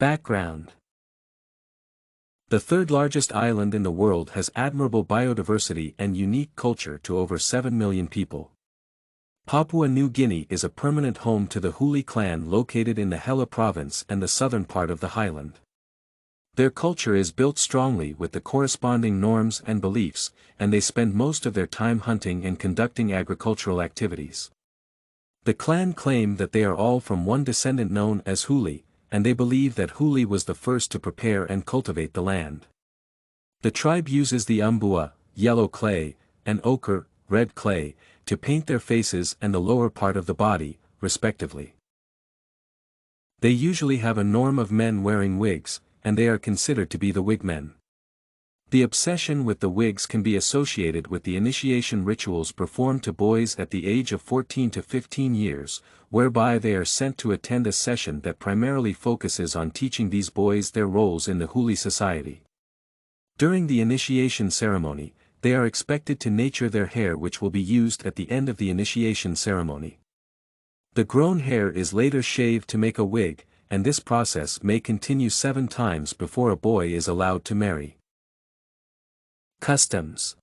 Background. The third largest island in the world has admirable biodiversity and unique culture to over 7 million people. Papua New Guinea is a permanent home to the Huli clan located in the Hela province and the southern part of the highland. Their culture is built strongly with the corresponding norms and beliefs, and they spend most of their time hunting and conducting agricultural activities. The clan claim that they are all from one descendant known as Huli, and they believe that Huli was the first to prepare and cultivate the land. The tribe uses the umbua, yellow clay, and ochre, red clay, to paint their faces and the lower part of the body, respectively. They usually have a norm of men wearing wigs, and they are considered to be the Wigmen. The obsession with the wigs can be associated with the initiation rituals performed to boys at the age of 14 to 15 years, whereby they are sent to attend a session that primarily focuses on teaching these boys their roles in the Huli society. During the initiation ceremony, they are expected to nature their hair, which will be used at the end of the initiation ceremony. The grown hair is later shaved to make a wig, and this process may continue 7 times before a boy is allowed to marry. Customs.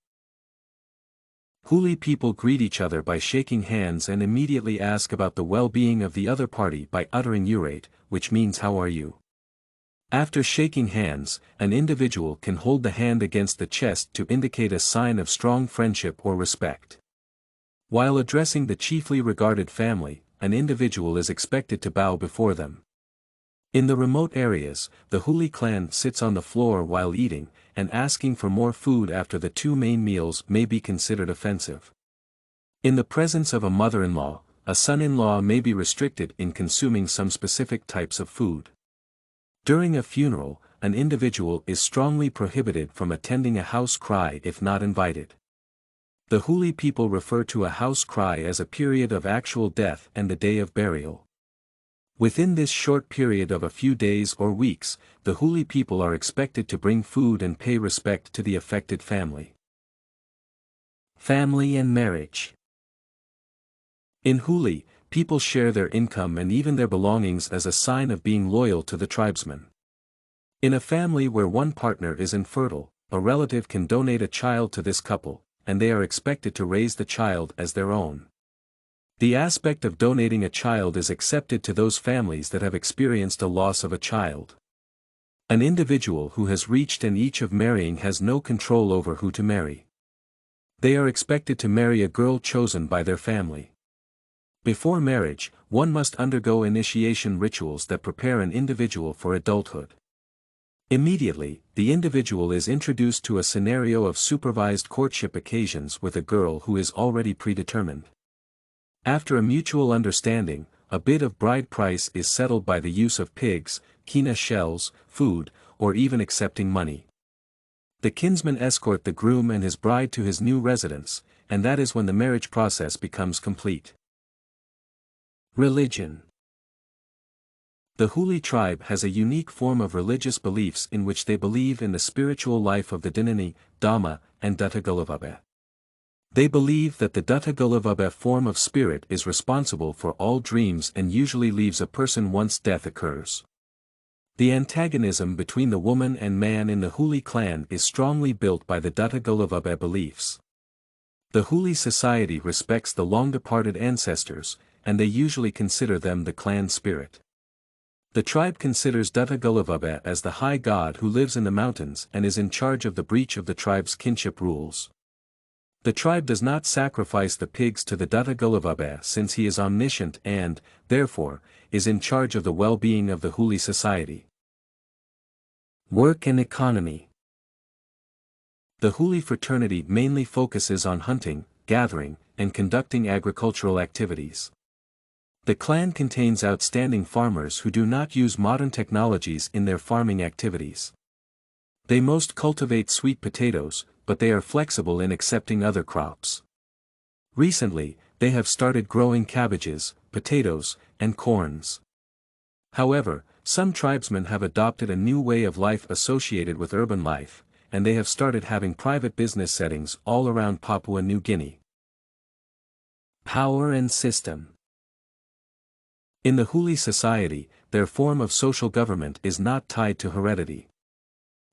Huli people greet each other by shaking hands and immediately ask about the well-being of the other party by uttering urate, which means how are you. After shaking hands, an individual can hold the hand against the chest to indicate a sign of strong friendship or respect. While addressing the chiefly regarded family, an individual is expected to bow before them. In the remote areas, the Huli clan sits on the floor while eating, and asking for more food after the 2 main meals may be considered offensive. In the presence of a mother-in-law, a son-in-law may be restricted in consuming some specific types of food. During a funeral, an individual is strongly prohibited from attending a house cry if not invited. The Huli people refer to a house cry as a period of actual death and the day of burial. Within this short period of a few days or weeks, the Huli people are expected to bring food and pay respect to the affected family. Family and marriage. In Huli, people share their income and even their belongings as a sign of being loyal to the tribesmen. In a family where one partner is infertile, a relative can donate a child to this couple, and they are expected to raise the child as their own. The aspect of donating a child is accepted to those families that have experienced a loss of a child. An individual who has reached an age of marrying has no control over who to marry. They are expected to marry a girl chosen by their family. Before marriage, one must undergo initiation rituals that prepare an individual for adulthood. Immediately, the individual is introduced to a scenario of supervised courtship occasions with a girl who is already predetermined. After a mutual understanding, a bit of bride price is settled by the use of pigs, kina shells, food, or even accepting money. The kinsmen escort the groom and his bride to his new residence, and that is when the marriage process becomes complete. Religion. The Huli tribe has a unique form of religious beliefs in which they believe in the spiritual life of the Dinini, Dhamma, and Duttagulavabe. They believe that the Duttagulavabe form of spirit is responsible for all dreams and usually leaves a person once death occurs. The antagonism between the woman and man in the Huli clan is strongly built by the Duttagulavabe beliefs. The Huli society respects the long-departed ancestors, and they usually consider them the clan spirit. The tribe considers Duttagulavabe as the high god who lives in the mountains and is in charge of the breach of the tribe's kinship rules. The tribe does not sacrifice the pigs to the Duttagulavabe since he is omniscient and, therefore, is in charge of the well-being of the Huli society. Work and economy. The Huli fraternity mainly focuses on hunting, gathering, and conducting agricultural activities. The clan contains outstanding farmers who do not use modern technologies in their farming activities. They most cultivate sweet potatoes, but they are flexible in accepting other crops. Recently, they have started growing cabbages, potatoes, and corns. However, some tribesmen have adopted a new way of life associated with urban life, and they have started having private business settings all around Papua New Guinea. Power and system. In the Huli society, their form of social government is not tied to heredity.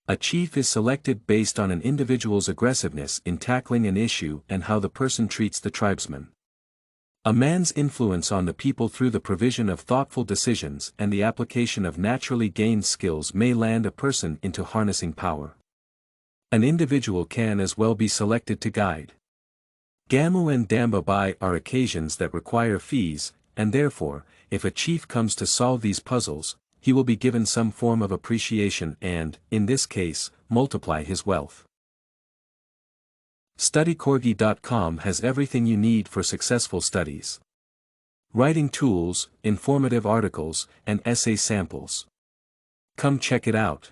A chief is selected based on an individual's aggressiveness in tackling an issue and how the person treats the tribesman. A man's influence on the people through the provision of thoughtful decisions and the application of naturally gained skills may land a person into harnessing power. An individual can as well be selected to guide. Gamu and Dambabai are occasions that require fees, and therefore, if a chief comes to solve these puzzles, he will be given some form of appreciation and, in this case, multiply his wealth. StudyCorgi.com has everything you need for successful studies. Writing tools, informative articles, and essay samples. Come check it out.